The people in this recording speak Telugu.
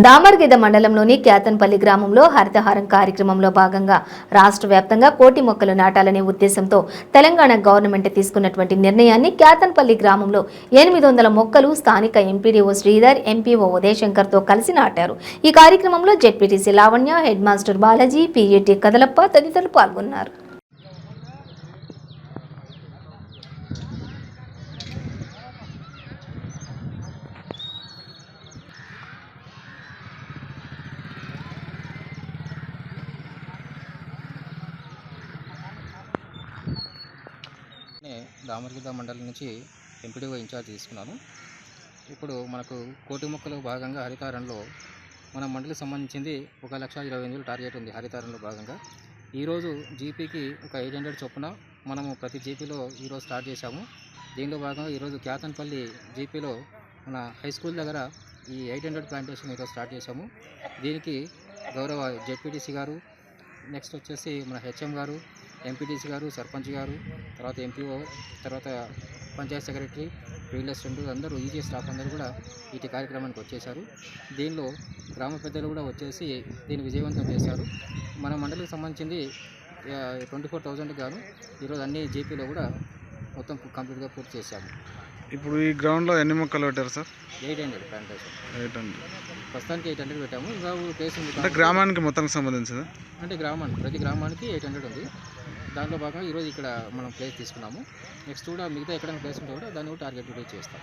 దామర్గిద్ద మండలంలోని క్యాతన్పల్లి గ్రామంలో హరితహారం కార్యక్రమంలో భాగంగా రాష్ట్ర వ్యాప్తంగా 1,00,00,000 మొక్కలు నాటాలనే ఉద్దేశంతో తెలంగాణ గవర్నమెంట్ తీసుకున్నటువంటి నిర్ణయాన్ని క్యాతన్పల్లి గ్రామంలో 800 మొక్కలు స్థానిక ఎంపీడీఓ శ్రీధర్, ఎంపీఓ ఉదయశంకర్తో కలిసి నాటారు. ఈ కార్యక్రమంలో ZPTC Lavanya, head master Balaji, PAT Kadalappa తదితరులు పాల్గొన్నారు. దామర్గిద్ద మండలం నుంచి ఎంపీడీఓ ఇన్ఛార్జ్ తీసుకున్నాను. ఇప్పుడు మనకు 1,00,00,000 మొక్కలు భాగంగా హరితారంలో మన మండలికి సంబంధించింది 1,20,000 టార్గెట్ ఉంది. హరితారంలో భాగంగా ఈరోజు జీపీకి ఒక 800 చొప్పున మనము ప్రతి జీపీలో ఈరోజు స్టార్ట్ చేశాము. దీనిలో భాగంగా ఈరోజు క్యాతన్పల్లి జీపీలో మన హై స్కూల్ దగ్గర ఈ 800 ప్లాంటేషన్ ఈరోజు స్టార్ట్ చేశాము. దీనికి గౌరవ జెడ్పీటీసీ గారు, నెక్స్ట్ వచ్చేసి మన హెచ్ఎం గారు, ఎంపీటీసీ గారు, సర్పంచ్ గారు, తర్వాత ఎంపీఓ, తర్వాత పంచాయత్ సెక్రటరీ, ఫీల్డ్ అసిస్టెంట్ అందరూ ఈజీ స్టాఫ్ అందరూ కూడా ఈ కార్యక్రమానికి వచ్చేసారు. దీనిలో గ్రామ పెద్దలు కూడా వచ్చేసి దీన్ని విజయవంతం చేశారు. మన మండలికి సంబంధించింది 24,000 గాను ఈరోజు అన్ని జీపీలో కూడా మొత్తం కంప్లీట్గా పూర్తి చేశాము. ఇప్పుడు ఈ గ్రౌండ్లో ఎన్ని మొక్కలు పెట్టారు సార్? 800 ప్లాంటేషన్. 800 ప్రస్తుతానికి 800 పెట్టాము. ఇంకా ప్లేస్ ఉంది. అంటే గ్రామానికి మొత్తం సంబంధించింది? అంటే ప్రతి గ్రామానికి 800 ఉంది. దాంట్లో భాగంగా ఈరోజు ఇక్కడ మనం ప్లేస్ తీసుకున్నాము. నెక్స్ట్ కూడా మిగతా ఎక్కడైనా ప్లేస్ ఉంటే కూడా దాన్ని కూడా టార్గెట్ రీచ్ చేస్తాం.